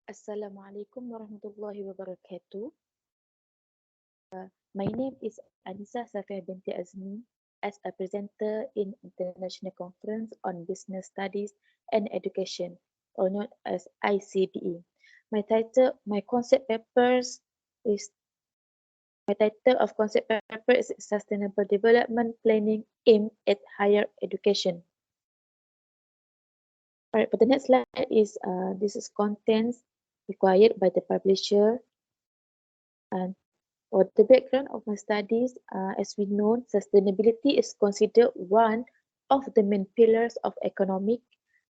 Assalamualaikum warahmatullahi wabarakatuh. My name is Anissa Safia binti Azmi as a presenter in International Conference on Business Studies and Education, or known as ICBE. My concept papers is my title of concept paper is Sustainable Development Planning aimed at higher education. Alright, but the next slide is this is contents required by the publisher. And for the background of my studies, as we know, sustainability is considered one of the main pillars of economic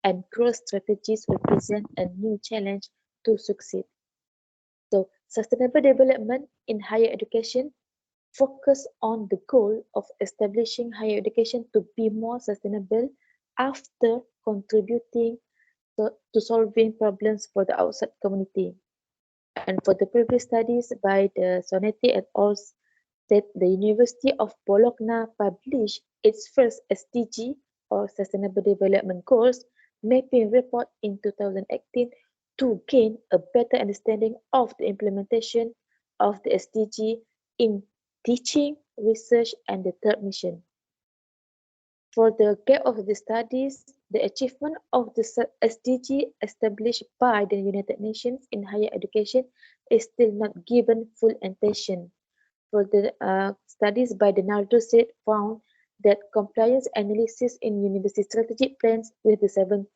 and growth strategies represent a new challenge to succeed. So, sustainable development in higher education focus on the goal of establishing higher education to be more sustainable after contributing to solving problems for the outside community. And for the previous studies by the Sonetti et al. That the University of Bologna published its first SDG or Sustainable Development Goals mapping report in 2018 to gain a better understanding of the implementation of the SDG in teaching, research, and the third mission. For the gap of the studies, the achievement of the SDG established by the United Nations in higher education is still not given full attention. For the studies by the Nardo said found that compliance analysis in university strategic plans with the 70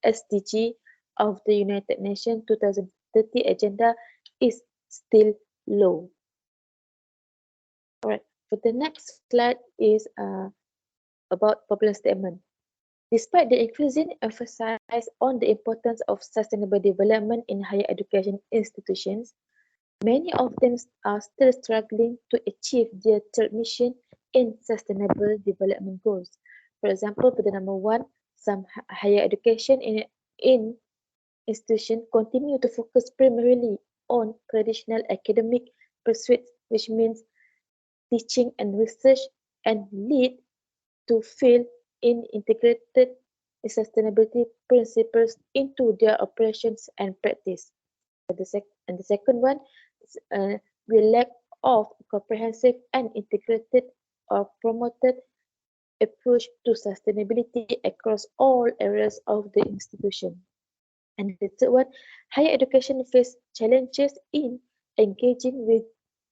SDG of the United Nations 2030 agenda is still low. Alright, for the next slide is about popular statement. Despite the increasing emphasis on the importance of sustainable development in higher education institutions, many of them are still struggling to achieve their third mission in sustainable development goals. For example, for the number one, some higher education in institutions continue to focus primarily on traditional academic pursuits, which means teaching and research, and lead to fail in integrated sustainability principles into their operations and practice. And the second one is we lack of comprehensive and integrated or promoted approach to sustainability across all areas of the institution. And the third one, higher education face challenges in engaging with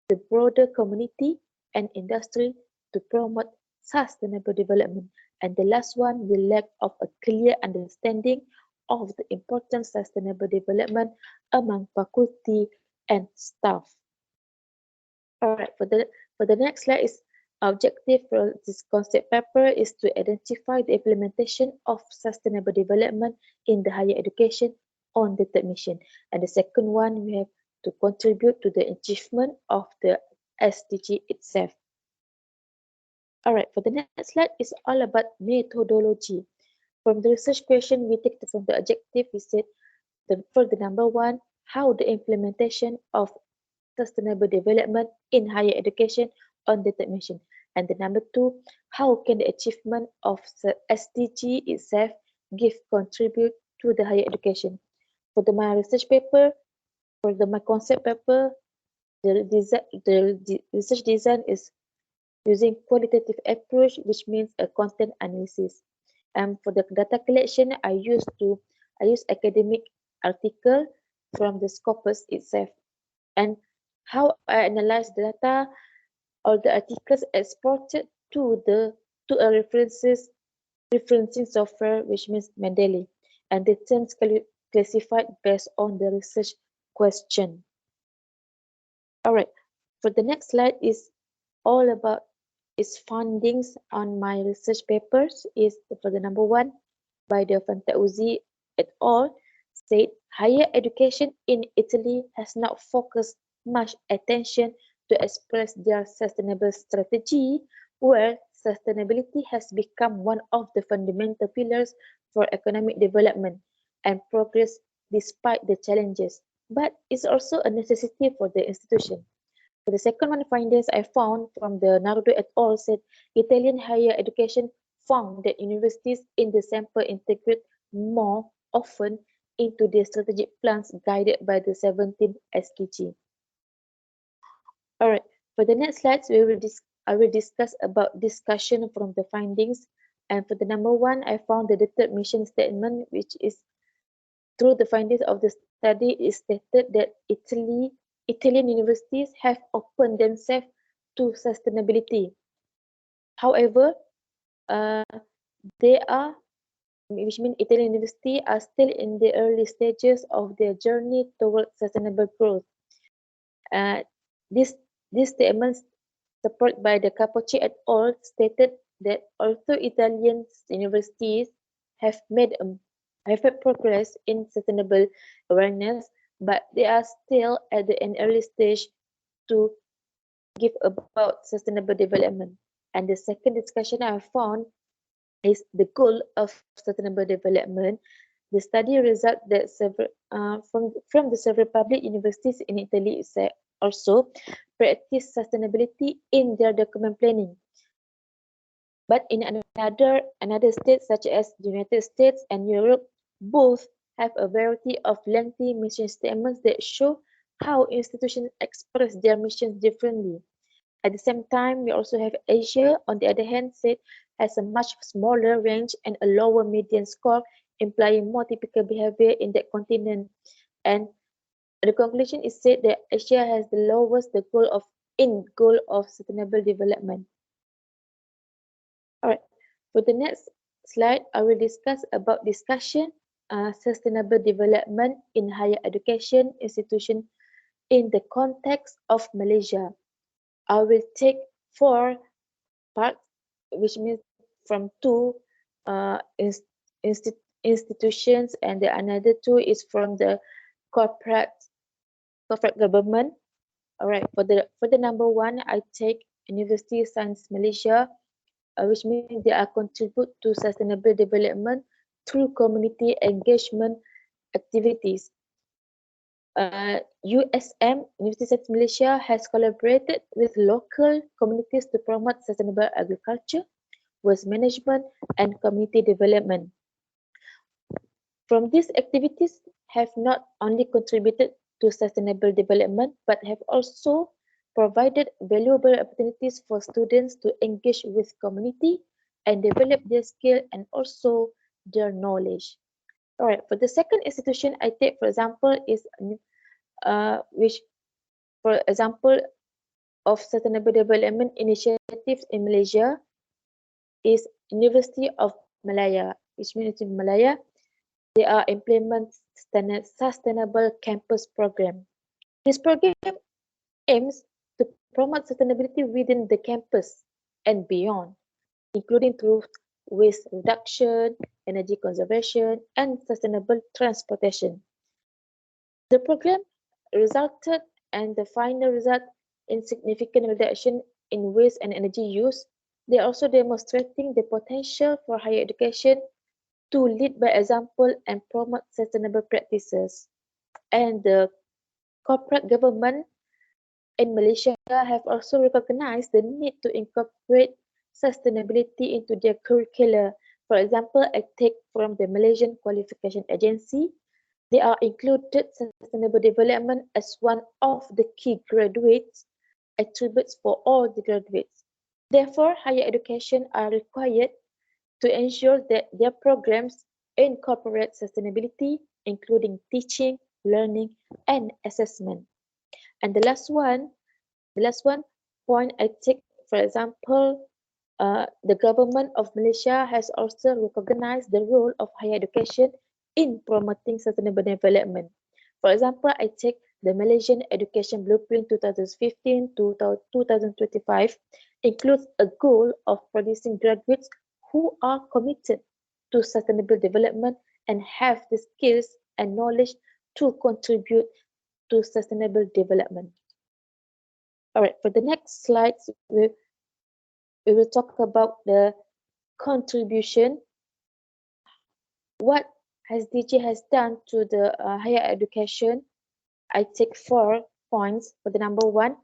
the broader community and industry to promote sustainable development. And the last one, we lack of a clear understanding of the important sustainable development among faculty and staff. Alright, for the next slide is objective for this concept paper is to identify the implementation of sustainable development in the higher education on the third mission. And the second one, we have to contribute to the achievement of the SDG itself. Alright, for the next slide is all about methodology. From the research question, we take from the objective, we said for the number one, how the implementation of sustainable development in higher education on the third mission. And the number two, how can the achievement of the SDG itself contribute to the higher education. For my research paper, my concept paper, the research design is using qualitative approach, which means a content analysis. And for the data collection, I use academic article from the Scopus itself. And how I analyze the data, all the articles exported to a referencing software, which means Mendeley, and the terms classified based on the research question. All right, for the next slide is all about its findings on my research papers is for the number one by the Fantauzi et al. Said higher education in Italy has not focused much attention to express their sustainable strategy, where sustainability has become one of the fundamental pillars for economic development and progress despite the challenges, but it's also a necessity for the institution. For the second one findings I found from the Nardo et al. Said Italian higher education found that universities in the sample integrate more often into their strategic plans guided by the 17 SDG. Alright, for the next slides, I will discuss about discussion from the findings. And for the number one, I found the third mission statement, which is through the findings of the study is stated that Italian universities have opened themselves to sustainability. However, uh, they are, which means Italian universities are still in the early stages of their journey towards sustainable growth. Uh, this this statement, supported by the Capocci et al., stated that although Italian universities have made progress in sustainable awareness, but they are still at an early stage to give about sustainable development. And the second discussion I found is the goal of sustainable development. The study result that from the several public universities in Italy also practice sustainability in their document planning. But in another states such as the United States and Europe, both have a variety of lengthy mission statements that show how institutions express their missions differently. At the same time, we also have Asia, on the other hand, has a much smaller range and a lower median score, implying more typical behavior in that continent. And the conclusion is said that Asia has the lowest goal of sustainable development. Alright, for the next slide, I will discuss about sustainable development in higher education institution in the context of Malaysia. I will take 4 parts, which means from 2 institutions, and the another 2 is from the corporate government. Alright, for the number 1, I take University of Science Malaysia, which means they are contribute to sustainable development through community engagement activities. USM, University of Science Malaysia, has collaborated with local communities to promote sustainable agriculture, waste management, and community development. From these activities have not only contributed to sustainable development, but have also provided valuable opportunities for students to engage with community and develop their skill and also their knowledge. Alright, for the second institution I take, for example, is which, for example, of sustainable development initiatives in Malaysia is University of Malaya, which means in Malaya, they are implement sustainable campus program. This program aims to promote sustainability within the campus and beyond, including through waste reduction, energy conservation, and sustainable transportation. The program resulted and the final result in significant reduction in waste and energy use. They are also demonstrating the potential for higher education to lead by example and promote sustainable practices. And the corporate government in Malaysia have also recognized the need to incorporate sustainability into their curricula. For example, I take from the Malaysian Qualification Agency, they are included sustainable development as one of the key graduates attributes for all the graduates. Therefore, higher education are required to ensure that their programs incorporate sustainability, including teaching, learning, and assessment. And the last one point I take, for example, the government of Malaysia has also recognized the role of higher education in promoting sustainable development. For example, I take the Malaysian Education Blueprint 2015 to 2025 includes a goal of producing graduates who are committed to sustainable development and have the skills and knowledge to contribute to sustainable development. All right, for the next slides, we will talk about the contribution, what SDG has done to the higher education. I take 4 points. For the number 1,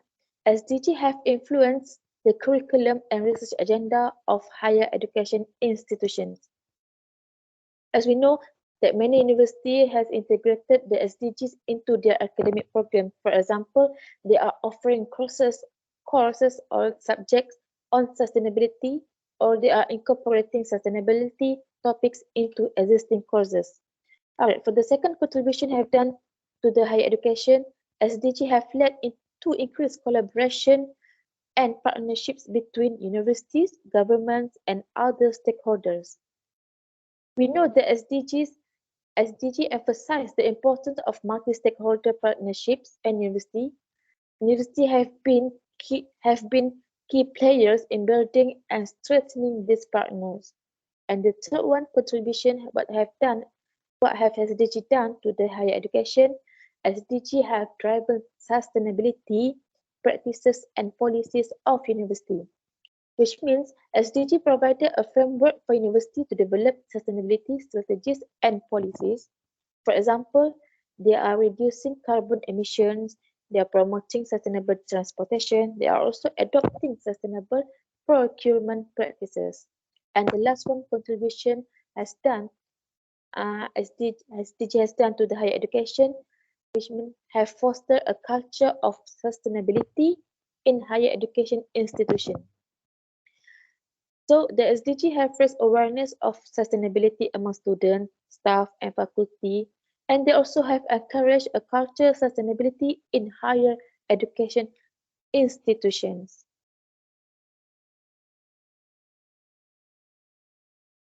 SDG have influenced the curriculum and research agenda of higher education institutions. As we know that many universities has integrated the SDGs into their academic program. For example, they are offering courses or subjects on sustainability, or they are incorporating sustainability topics into existing courses. All right, for the second contribution have done to the higher education, SDG have led to increased collaboration and partnerships between universities, governments, and other stakeholders. We know that SDG emphasize the importance of multi-stakeholder partnerships, and university have been key players in building and strengthening these partners. And the third one contribution, what have SDG done to the higher education? SDG have driven sustainability practices and policies of university, which means SDG provided a framework for university to develop sustainability strategies and policies. For example, they are reducing carbon emissions, they are promoting sustainable transportation, they are also adopting sustainable procurement practices. And the last one contribution has done, SDG has done to the higher education, which means have fostered a culture of sustainability in higher education institutions. So the SDG have raised awareness of sustainability among students, staff, and faculty, and they also have encouraged a culture of sustainability in higher education institutions.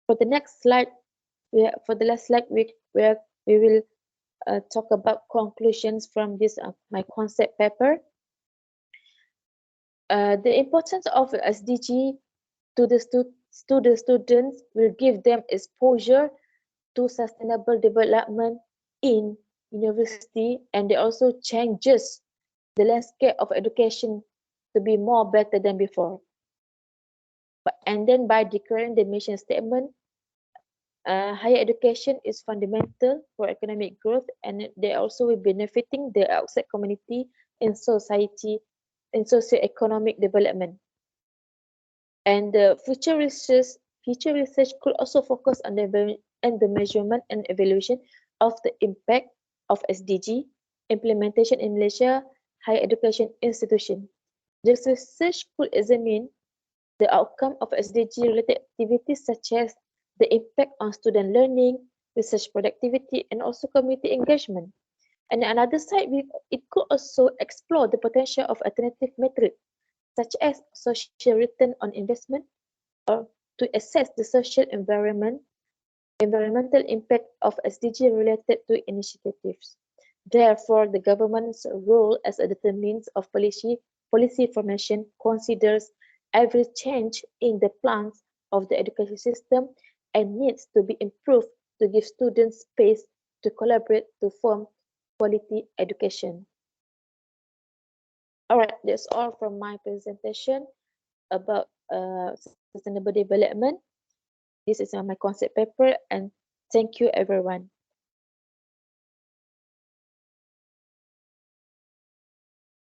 For the next slide, for the last slide, we will talk about conclusions from this my concept paper. The importance of SDG to the students will give them exposure to sustainable development in university, and it also changes the landscape of education to be more better than before. And then by declaring the mission statement, higher education is fundamental for economic growth, and they also will benefiting the outside community in society, in socio-economic development. And the future research could also focus on the measurement and evaluation of the impact of SDG implementation in Malaysia higher education institution. This research could examine the outcome of SDG related activities such as the impact on student learning, research productivity, and also community engagement. And on another side, it could also explore the potential of alternative metrics such as social return on investment, or to assess the social environmental impact of SDG related to initiatives. Therefore, the government's role as a determinant of policy formation considers every change in the plans of the education system and needs to be improved to give students space to collaborate to form quality education. All right, that's all from my presentation about sustainable development. This is my concept paper, and thank you everyone.